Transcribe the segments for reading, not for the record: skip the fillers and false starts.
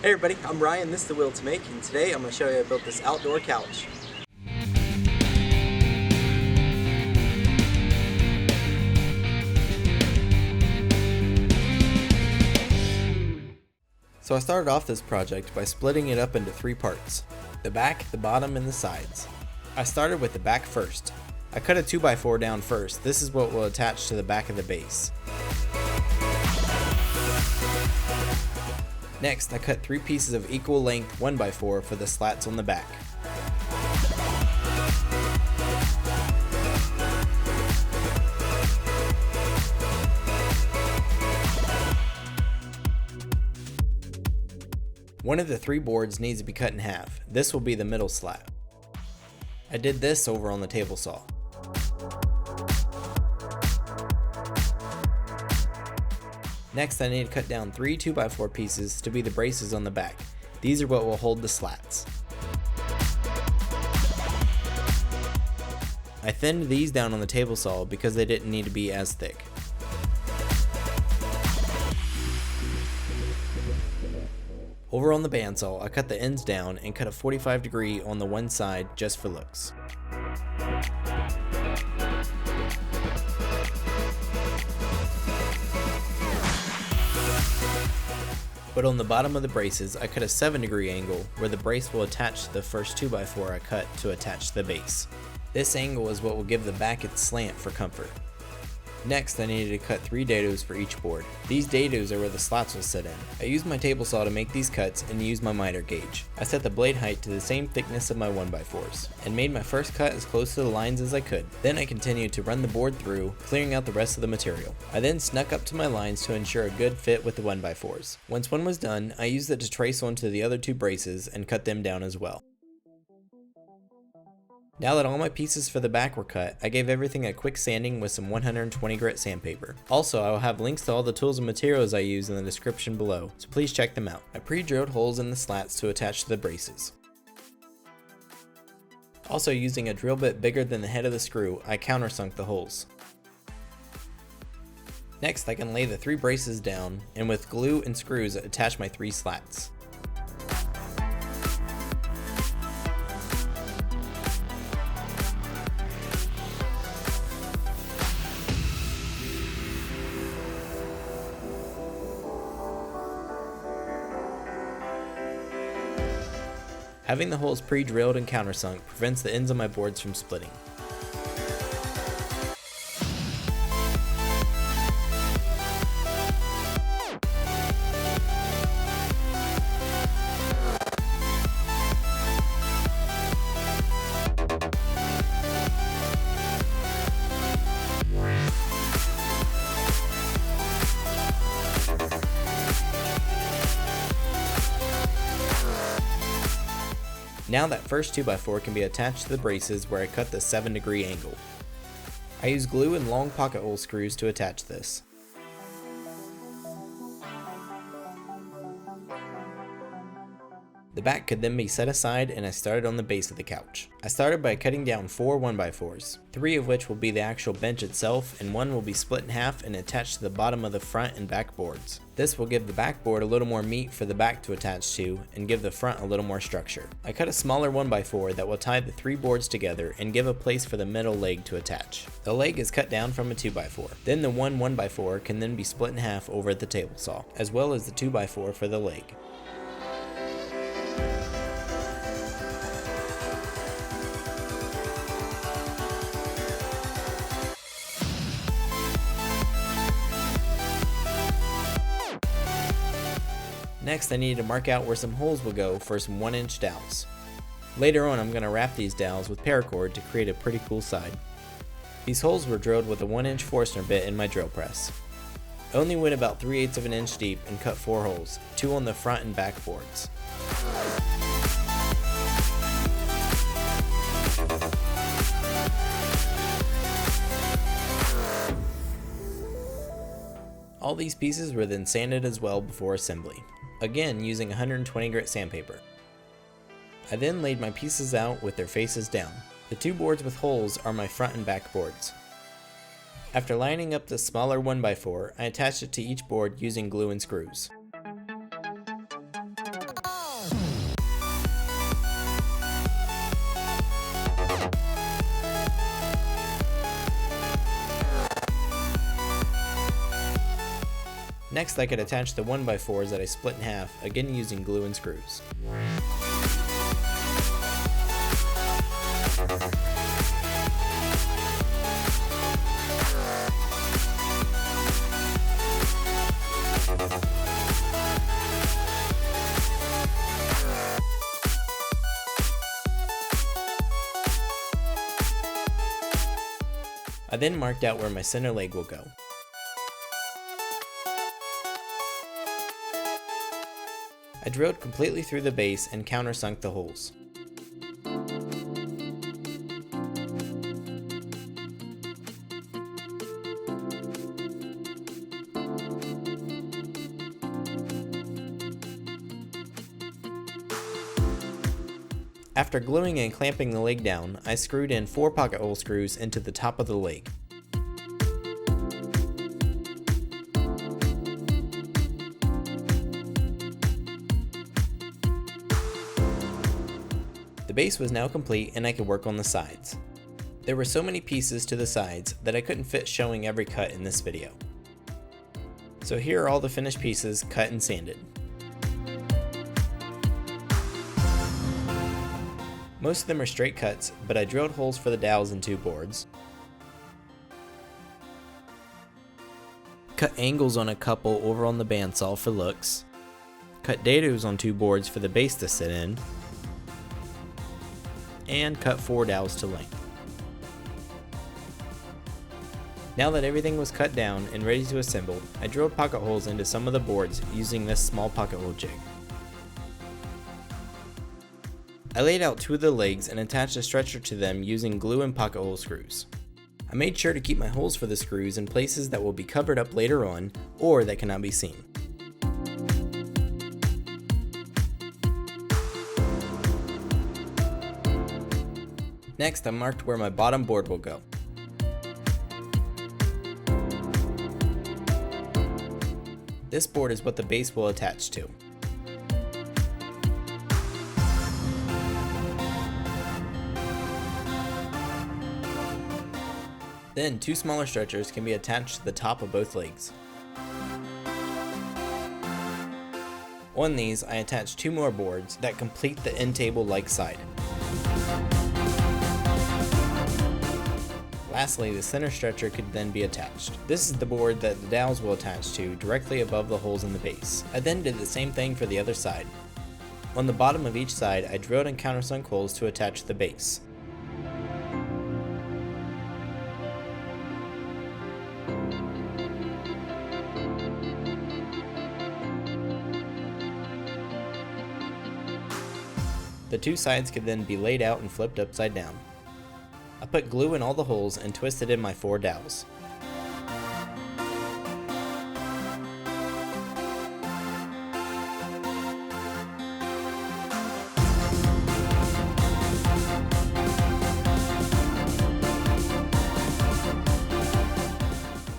Hey everybody, I'm Ryan, this is The Will to Make, and today I'm going to show you how I built this outdoor couch. So I started off this project by splitting it up into three parts: the back, the bottom, and the sides. I started with the back first. I cut a 2x4 down first. This is what will attach to the back of the base. Next, I cut 3 pieces of equal length 1x4 for the slats on the back. One of the 3 boards needs to be cut in half. This will be the middle slat. I did this over on the table saw. Next, I need to cut down 3 2x4 pieces to be the braces on the back. These are what will hold the slats. I thinned these down on the table saw because they didn't need to be as thick. Over on the bandsaw, I cut the ends down and cut a 45-degree on the one side just for looks. But on the bottom of the braces, I cut a 7-degree angle where the brace will attach to the first 2x4 I cut to attach to the base. This angle is what will give the back its slant for comfort. Next, I needed to cut 3 dados for each board. These dados are where the slots will sit in. I used my table saw to make these cuts and used my miter gauge. I set the blade height to the same thickness of my 1x4s and made my first cut as close to the lines as I could. Then I continued to run the board through, clearing out the rest of the material. I then snuck up to my lines to ensure a good fit with the 1x4s. Once one was done, I used it to trace onto the other 2 braces and cut them down as well. Now that all my pieces for the back were cut, I gave everything a quick sanding with some 120 grit sandpaper. Also, I will have links to all the tools and materials I use in the description below, so please check them out. I pre-drilled holes in the slats to attach to the braces. Also, using a drill bit bigger than the head of the screw, I countersunk the holes. Next, I can lay the 3 braces down, and with glue and screws attach my 3 slats. Having the holes pre-drilled and countersunk prevents the ends of my boards from splitting. Now that first 2x4 can be attached to the braces where I cut the 7-degree angle. I use glue and long pocket hole screws to attach this. The back could then be set aside, and I started on the base of the couch. I started by cutting down 4 1x4s, 3 of which will be the actual bench itself, and 1 will be split in half and attached to the bottom of the front and back boards. This will give the back board a little more meat for the back to attach to, and give the front a little more structure. I cut a smaller 1x4 that will tie the 3 boards together and give a place for the middle leg to attach. The leg is cut down from a 2x4. Then the 1x4 can then be split in half over at the table saw, as well as the 2x4 for the leg. Next, I needed to mark out where some holes will go for some 1-inch dowels. Later on, I'm going to wrap these dowels with paracord to create a pretty cool side. These holes were drilled with a 1-inch Forstner bit in my drill press. I only went about 3/8 of an inch deep and cut 4 holes, 2 on the front and back boards. All these pieces were then sanded as well before assembly, again using 120 grit sandpaper. I then laid my pieces out with their faces down. The 2 boards with holes are my front and back boards. After lining up the smaller 1x4, I attached it to each board using glue and screws. Next, I could attach the 1x4s that I split in half, again using glue and screws. I then marked out where my center leg will go. I drilled completely through the base and countersunk the holes. After gluing and clamping the leg down, I screwed in 4 pocket hole screws into the top of the leg. The base was now complete and I could work on the sides. There were so many pieces to the sides that I couldn't fit showing every cut in this video. So here are all the finished pieces cut and sanded. Most of them are straight cuts, but I drilled holes for the dowels in 2 boards. Cut angles on a couple over on the bandsaw for looks. Cut dados on 2 boards for the base to sit in. And cut 4 dowels to length. Now that everything was cut down and ready to assemble, I drilled pocket holes into some of the boards using this small pocket hole jig. I laid out 2 of the legs and attached a stretcher to them using glue and pocket hole screws. I made sure to keep my holes for the screws in places that will be covered up later on or that cannot be seen. Next, I marked where my bottom board will go. This board is what the base will attach to. Then 2 smaller stretchers can be attached to the top of both legs. On these, I attached 2 more boards that complete the end table-like side. Lastly, the center stretcher could then be attached. This is the board that the dowels will attach to directly above the holes in the base. I then did the same thing for the other side. On the bottom of each side, I drilled and countersunk holes to attach the base. The 2 sides could then be laid out and flipped upside down. I put glue in all the holes and twisted in my 4 dowels.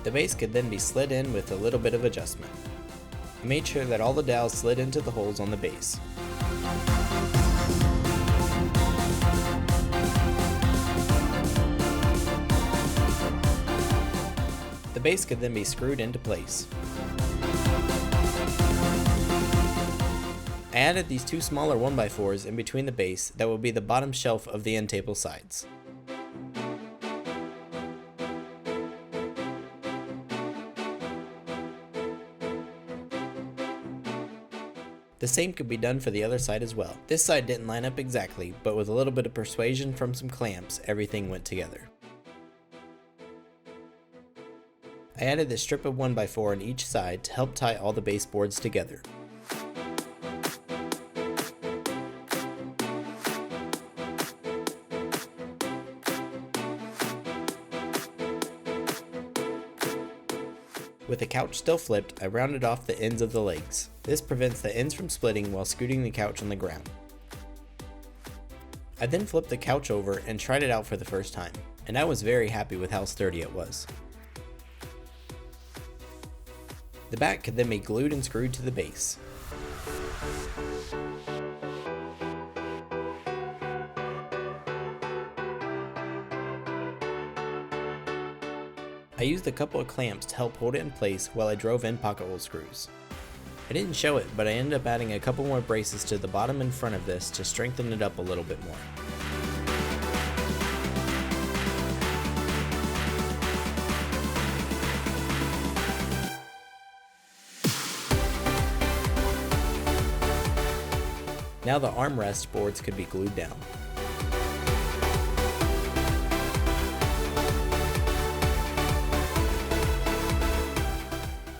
The base could then be slid in with a little bit of adjustment. I made sure that all the dowels slid into the holes on the base. The base could then be screwed into place. I added these 2 smaller 1x4s in between the base that will be the bottom shelf of the end table sides. The same could be done for the other side as well. This side didn't line up exactly, but with a little bit of persuasion from some clamps, everything went together. I added this strip of 1x4 on each side to help tie all the baseboards together. With the couch still flipped, I rounded off the ends of the legs. This prevents the ends from splitting while scooting the couch on the ground. I then flipped the couch over and tried it out for the first time, and I was very happy with how sturdy it was. The back could then be glued and screwed to the base. I used a couple of clamps to help hold it in place while I drove in pocket hole screws. I didn't show it, but I ended up adding a couple more braces to the bottom and front of this to strengthen it up a little bit more. Now the armrest boards could be glued down.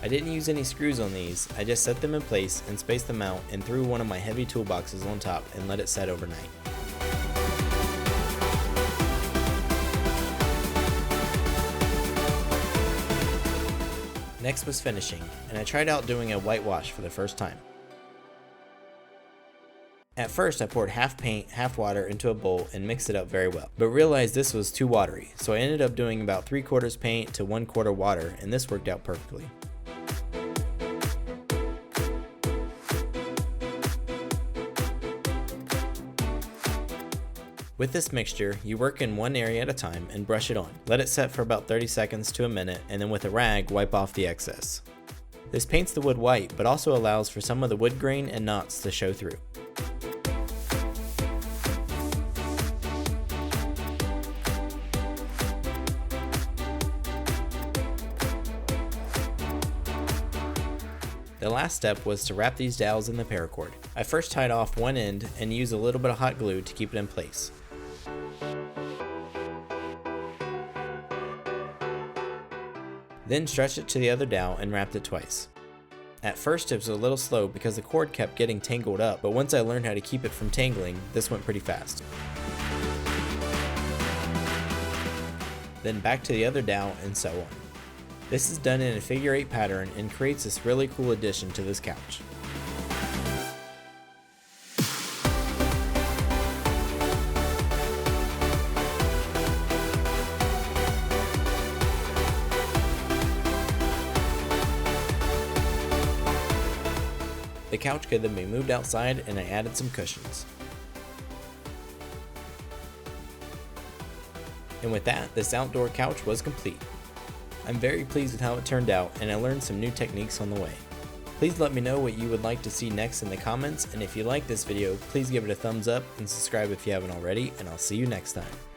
I didn't use any screws on these, I just set them in place and spaced them out and threw one of my heavy toolboxes on top and let it set overnight. Next was finishing, and I tried out doing a whitewash for the first time. At first I poured half paint, half water into a bowl and mixed it up very well, but realized this was too watery, so I ended up doing about 3/4 paint to 1/4 water, and this worked out perfectly. With this mixture, you work in one area at a time and brush it on. Let it set for about 30 seconds to a minute, and then with a rag, wipe off the excess. This paints the wood white, but also allows for some of the wood grain and knots to show through. The last step was to wrap these dowels in the paracord. I first tied off one end and used a little bit of hot glue to keep it in place. Then stretched it to the other dowel and wrapped it twice. At first it was a little slow because the cord kept getting tangled up, but once I learned how to keep it from tangling, this went pretty fast. Then back to the other dowel and so on. This is done in a figure 8 pattern and creates this really cool addition to this couch. The couch could then be moved outside and I added some cushions. And with that, this outdoor couch was complete. I'm very pleased with how it turned out, and I learned some new techniques on the way. Please let me know what you would like to see next in the comments, and if you like this video, please give it a thumbs up and subscribe if you haven't already, and I'll see you next time.